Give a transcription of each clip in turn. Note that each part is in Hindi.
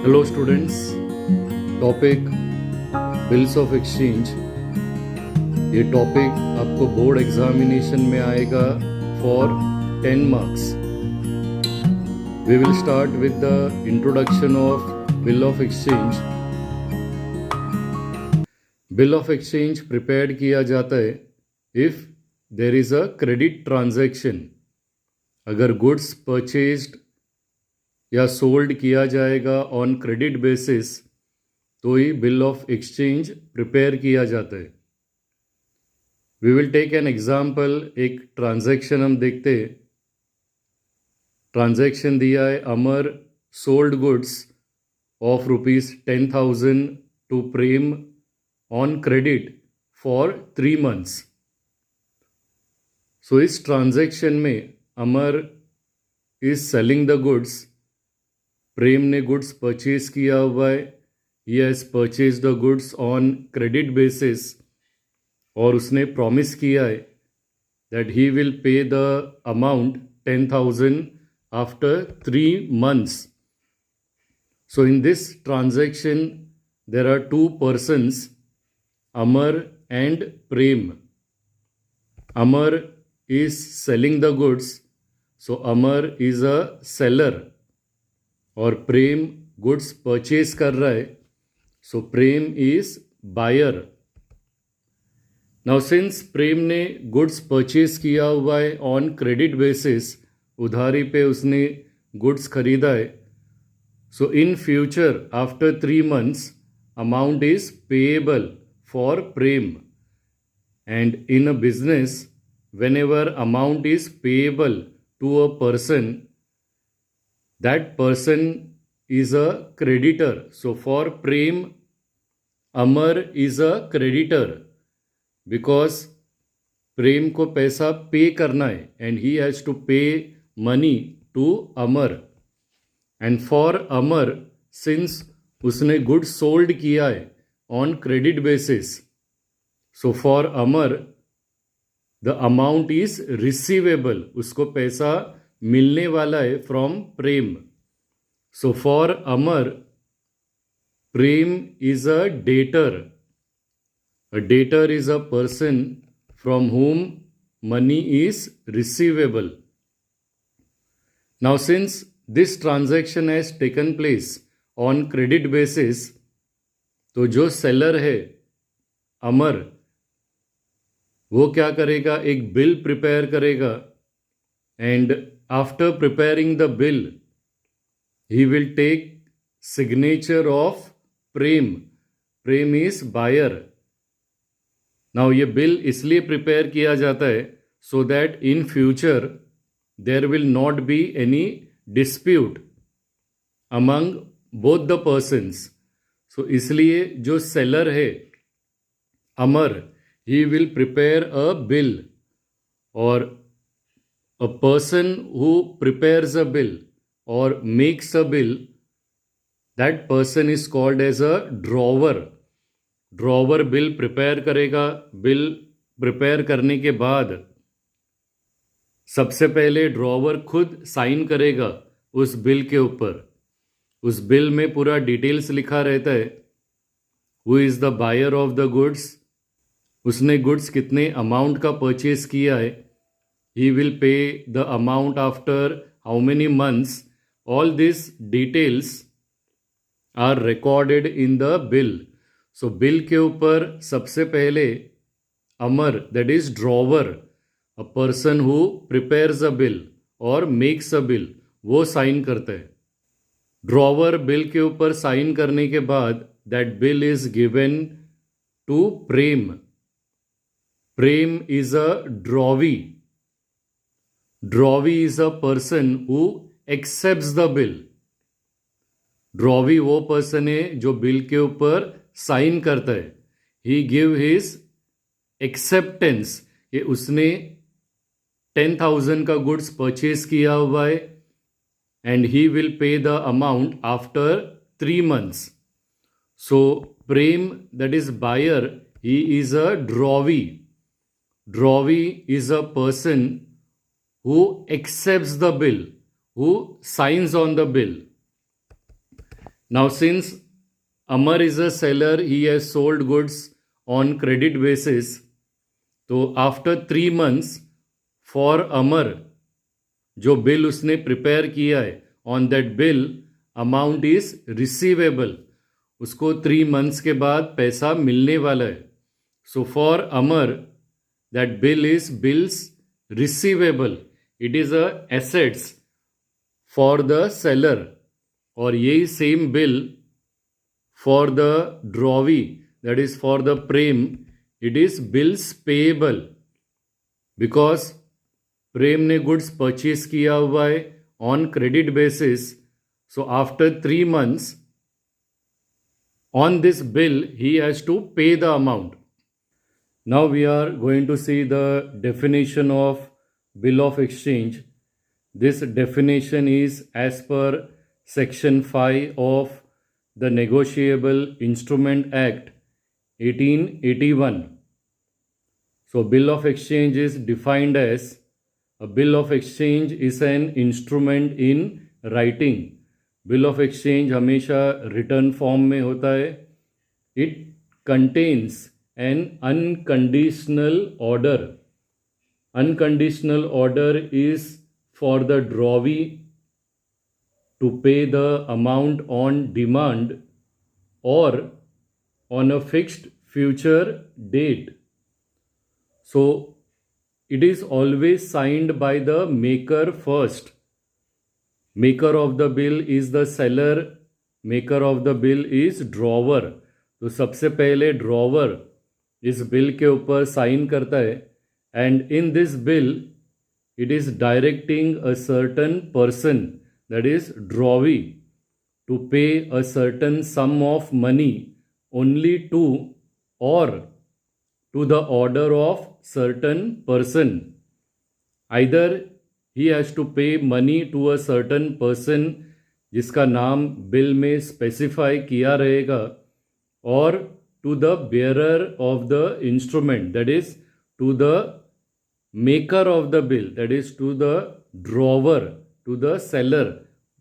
Hello students, topic bills of exchange. ये टॉपिक आपको बोर्ड एग्जामिनेशन में आएगा for 10 marks. We will start with the introduction of bill of exchange. Bill of exchange prepare किया जाता है if there is a credit transaction. अगर गुड्स परचेज्ड या सोल्ड किया जाएगा ऑन क्रेडिट बेसिस तो ही बिल ऑफ एक्सचेंज प्रिपेयर किया जाता है। We will take an example. एक ट्रांजैक्शन हम देखते हैं। ट्रांजैक्शन दिया है, Amar sold goods of ₹10,000 to Prem on credit for 3 months। So इस ट्रांजैक्शन में Amar is selling the goods. Prem ने गुड्स परचेज किया हुआ है। He has purchase the goods on credit basis और उसने प्रॉमिस किया है that he will pay the amount 10,000 after 3 months। So in this transaction there are 2 persons, Amar and Prem. Amar is selling the goods, so Amar is a seller और प्रेम गुड्स परचेज कर रहा है, सो प्रेम इज बायर। नाउ सिंस प्रेम ने गुड्स परचेज किया हुआ है ऑन क्रेडिट बेसिस, उधारी पे उसने गुड्स खरीदा है, so in future after 3 months amount is payable for Prem. And in a business whenever amount is payable to a person, that person is a creditor. So for Prem, Amar is a creditor because प्रेम को पैसा पे करना है and he has to pay money to Amar. And for Amar, since उसने गुड सोल्ड किया है on credit basis, so for Amar the amount is receivable, उसको पैसा मिलने वाला है from Prem. So for Amar Prem is a debtor. A debtor is a person from whom money is receivable. Now since this transaction has taken place on credit basis, तो जो सेलर है अमर, वो क्या करेगा, एक बिल प्रिपेयर करेगा and after preparing the bill he will take signature of Prem. Prem is buyer. Now ये बिल इसलिए प्रिपेयर किया जाता है so that in future there will not be any dispute among both the persons. So इसलिए जो सेलर है अमर, he will prepare a bill, or a person who prepares a bill or makes a bill, that person is called as a drawer. drawer bill prepare करेगा। bill prepare करने के बाद सबसे पहले ड्रॉवर खुद साइन करेगा उस बिल के ऊपर। उस बिल में पूरा डिटेल्स लिखा रहता है। Who is the buyer of the goods, उसने गुड्स कितने अमाउंट का परचेज किया है, he will pay the amount after how many months. All this details are recorded in the bill. So bill के ऊपर सबसे पहले Amar, that is drawer, a person who prepares a bill और मेक्स अ बिल, वो साइन करता है। ड्रॉवर बिल के ऊपर साइन करने के बाद that bill is given to Prem. Prem is a drawee. Drawee is a person who accepts the bill. Drawee वो पर्सन है जो बिल के ऊपर साइन करता है। He give his acceptance कि उसने 10,000 का गुड्स परचेज किया हुआ है and he will pay the amount after 3 months. So Prem, that is buyer, he is a drawee. Drawee is a person who accepts the bill, who signs on the bill. Now, since Amar is a seller, he has sold goods on credit basis. तो आफ्टर 3 months फॉर अमर जो बिल उसने प्रिपेयर किया है on that bill amount is receivable, उसको 3 months के बाद पैसा मिलने वाला है. So for Amar that bill is bills receivable, it is a assets for the seller. और यही same bill for the drawee, that is for the Prem, it is bills payable because Prem ने गुड्स परचेज किया हुआ है on credit basis. So after 3 months on this bill he has to pay the amount. Now we are going to see the definition of bill of exchange. This definition is as per section 5 of the Negotiable Instrument Act 1881. So bill of exchange is defined as a bill of exchange is an instrument in writing. Bill of exchange हमेशा written form में होता है. It contains an unconditional order. Unconditional order is for the drawee to pay the amount on demand or on a fixed future date. So it is always signed by the maker first. Maker of the bill is the seller, maker of the bill is drawer. तो सबसे पहले drawer इस बिल के ऊपर साइन करता है, and in this bill it is directing a certain person, that is drawee, to pay a certain sum of money only to or to the order of certain person. Either he has to pay money to a certain person जिसका नाम बिल में स्पेसिफाई किया रहेगा, और to the bearer of the instrument, that is to the maker of the bill, that is to the drawer, to the seller.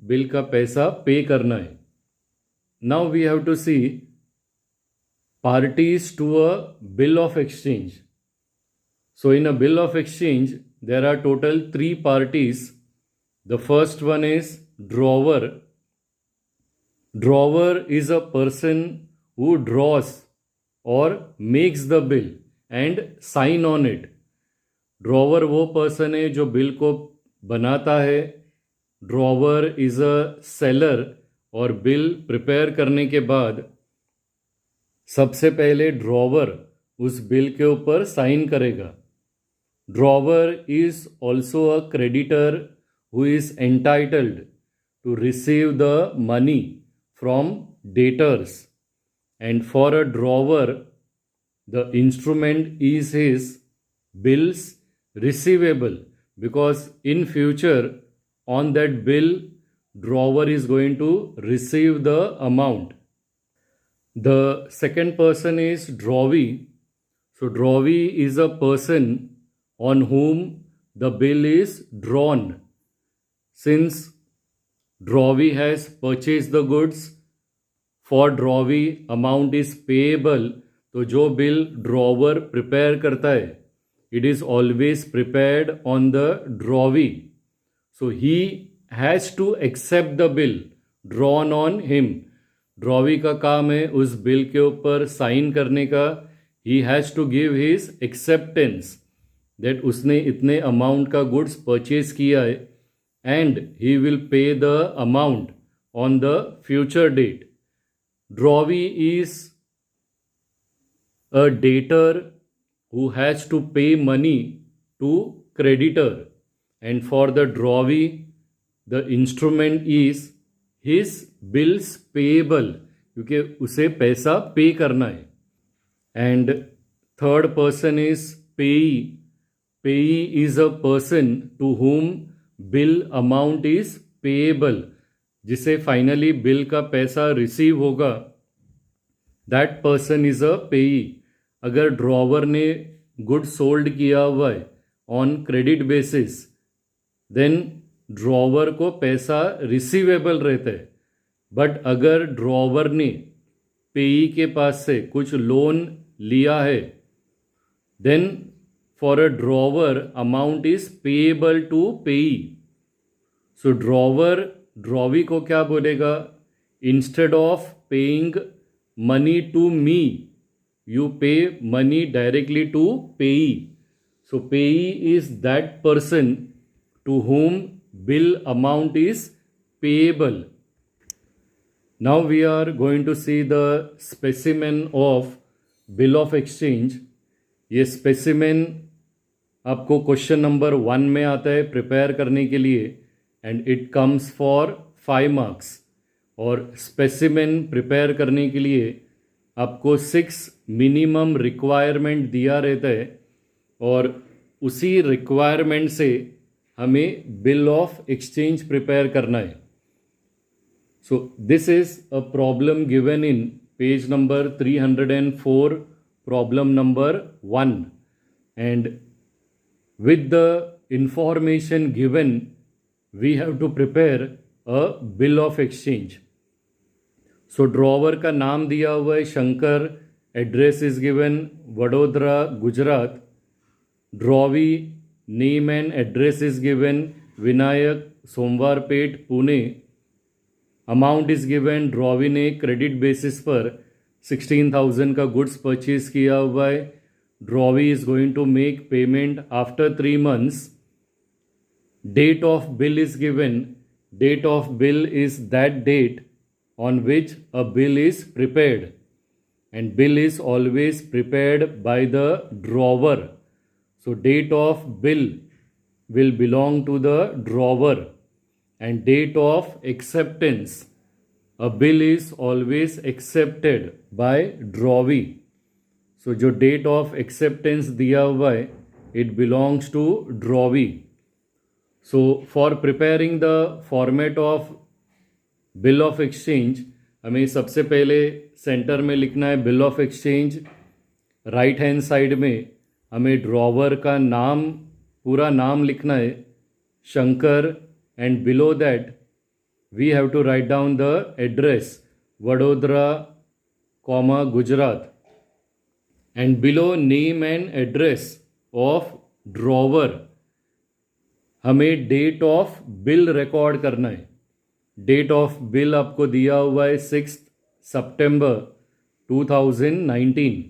Bill का पैसा पे करना है. Now we have to see parties to a bill of exchange. So in a bill of exchange there are total 3 parties. The first one is drawer. Drawer is a person who draws or makes the bill and sign on it. Drawer वो पर्सन है जो बिल को बनाता है. ड्रॉवर इज अ सेलर, और बिल प्रिपेयर करने के बाद सबसे पहले ड्रॉवर उस बिल के ऊपर साइन करेगा. Drawer is also a creditor who is entitled to receive the money from debtors, and for a drawer the instrument is his bills receivable, because in future on that bill drawer is going to receive the amount. The second person is drawee. So drawee is a person on whom the bill is drawn. Since drawee has purchased the goods, for drawee amount is payable. तो जो बिल ड्रॉवर प्रिपेयर करता है, it is always prepared on the drawee. So he has to accept the bill drawn on him. Drawee का काम है उस बिल के ऊपर साइन करने का. He has to give his acceptance that उसने इतने अमाउंट का गुड्स परचेज किया है, and he will pay the amount on the future date. Drawee is a debtor who has to pay money to creditor, and for the drawee the instrument is his bills payable, क्योंकि उसे पैसा पे करना है. And third person is payee. Payee is a person to whom bill amount is payable, जिसे फाइनली बिल का पैसा रिसीव होगा. That person is a payee. अगर ड्रॉवर ने गुड सोल्ड किया हुआ है on credit basis, then drawer को पैसा रिसीवेबल रहता है. बट अगर ड्रॉवर ने पेई के पास से कुछ लोन लिया है, then for a drawer amount is payable to payee. So drawer drawee को क्या बोलेगा? Instead of paying money to me, you pay money directly to payee. So payee is that person to whom bill amount is payable. Now we are going to see the specimen of bill of exchange. ये specimen आपको क्वेश्चन नंबर 1 में आता है प्रिपेयर करने के लिए, and it comes for 5 marks. और स्पेसिमेन प्रिपेयर करने के लिए आपको 6 मिनिमम रिक्वायरमेंट दिया रहता है, और उसी रिक्वायरमेंट से हमें बिल ऑफ एक्सचेंज प्रिपेयर करना है. So this is a problem given in page number 304, problem number 1, and with the information given we have to prepare a bill of exchange. So drawer का नाम दिया हुआ है Shankar, address is given Vadodara Gujarat. Drawee name and address is given Vinayak सोमवारपेट Pune. Amount is given, drawee ने क्रेडिट बेसिस पर 16,000 का गुड्स परचेज किया हुआ है. Drawee is going to make payment after 3 months. Date of bill is given. Date of bill is that date on which a bill is prepared. And bill is always prepared by the drawer. So date of bill will belong to the drawer. And date of acceptance. A bill is always accepted by drawee. So जो डेट ऑफ एक्सेप्टेंस दिया हुआ है it belongs to drawee. So for preparing the format of bill of exchange हमें सबसे पहले सेंटर में लिखना है bill of exchange. Right hand side में हमें ड्रॉवर का नाम, पूरा नाम लिखना है Shankar, and below that we have to write down the address Vadodara comma Gujarat. And below name and address of drawer हमें डेट ऑफ बिल रिकॉर्ड करना है. डेट ऑफ बिल आपको दिया हुआ है 6 सितंबर 2019.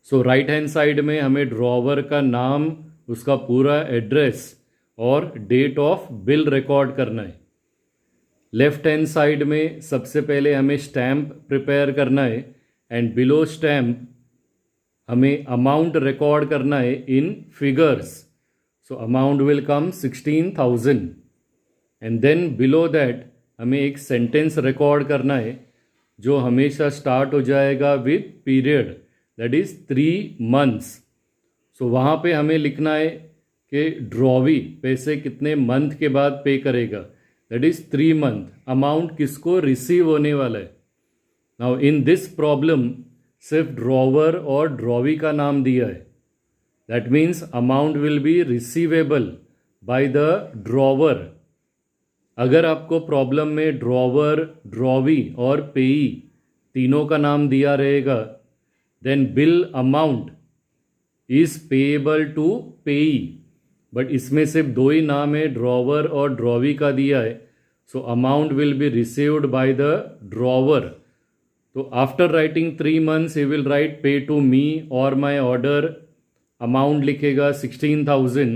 सो राइट हैंड साइड में हमें ड्रॉवर का नाम, उसका पूरा एड्रेस और डेट ऑफ बिल रिकॉर्ड करना है. लेफ्ट हैंड साइड में सबसे पहले हमें स्टैम्प प्रिपेयर करना है, एंड बिलो स्टैम्प हमें अमाउंट रिकॉर्ड करना है in figures. So amount will come 16,000, and then below that हमें एक सेंटेंस रिकॉर्ड करना है जो हमेशा स्टार्ट हो जाएगा with period, that is 3 months. सो वहाँ पे हमें लिखना है कि ड्रॉवी पैसे कितने मंथ के बाद पे करेगा, दैट इज़ 3 month. अमाउंट किसको रिसीव होने वाला है. नाउ इन दिस प्रॉब्लम सिर्फ ड्रॉवर और ड्रॉवी का नाम दिया है. That means amount will B receivable bye the drawer. अगर आपको प्रॉब्लम में ड्रॉवर, ड्रॉवी और पेई तीनों का नाम दिया रहेगा, then bill amount is payable to payee. But इसमें सिर्फ 2 ही नाम है, ड्रॉवर और ड्रॉवी का दिया है. So amount will be received by the drawer. तो after writing 3 months he will write pay to me or my order. Amount लिखेगा 16,000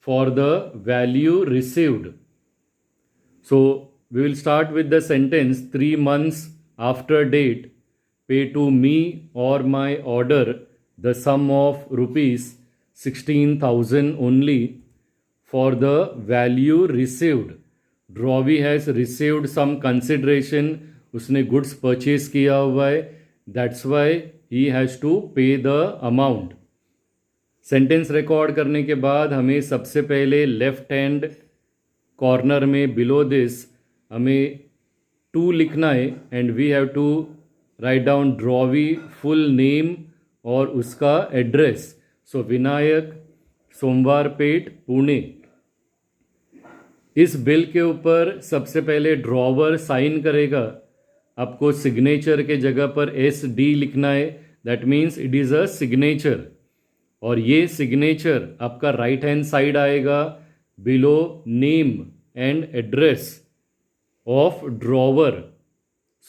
for the value received. So we will start with the sentence 3 months after date pay to me or my order the sum of rupees 16,000 only for the value received. Drawee has received some consideration. उसने गुड्स परचेज किया हुआ है, that's why he has to pay the amount. Sentence record करने के बाद हमें सबसे पहले लेफ्ट हैंड कॉर्नर में बिलो दिस हमें 2 लिखना है, and we have to write down drawee full name और उसका एड्रेस. सो विनायक सोमवारपेट पुणे. इस बिल के ऊपर सबसे पहले ड्रॉवर साइन करेगा, आपको सिग्नेचर के जगह पर SD लिखना है, that means it is a signature. और ये सिग्नेचर आपका राइट हैंड साइड आएगा below name and address of drawer.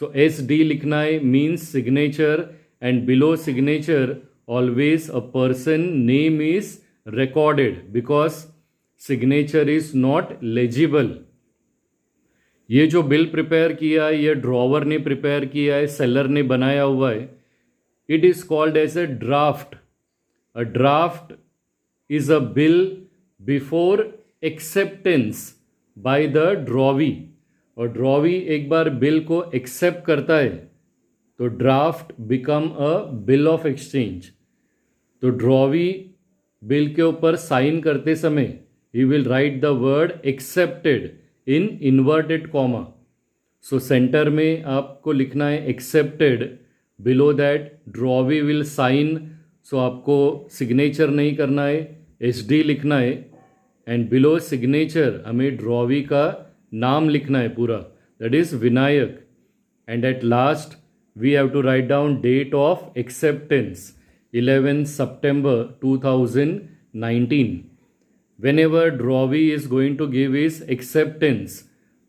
So SD लिखना है means signature, and below signature always a person name is recorded because signature is not legible। ये जो बिल प्रिपेयर किया है ये ड्रॉवर ने प्रिपेयर किया है, सेलर ने बनाया हुआ है। It is called as a draft. A draft is a bill before acceptance by the drawee. और ड्रॉवी एक बार बिल को एक्सेप्ट करता है तो draft become a bill of exchange. तो ड्रॉवी बिल के ऊपर साइन करते समय ही will write the word accepted in inverted comma. So centre में आपको लिखना है accepted, below that drawee will sign. So आपको सिग्नेचर नहीं करना है, SD लिखना है, एंड बिलो सिग्नेचर हमें ड्रॉवी का नाम लिखना है पूरा, that is Vinayak. And at last we have to write down date of acceptance 11 September 2019। whenever drawee is going to give his acceptance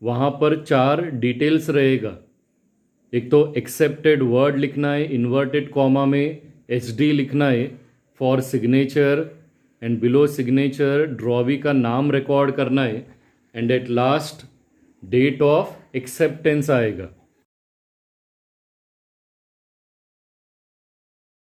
वहाँ पर 4 डिटेल्स रहेगा। एक तो एक्सेप्टेड वर्ड लिखना है इन्वर्टेड कॉमा में, SD लिखना है for signature, and below signature drawee का नाम रिकॉर्ड करना है, and at last date of acceptance आएगा।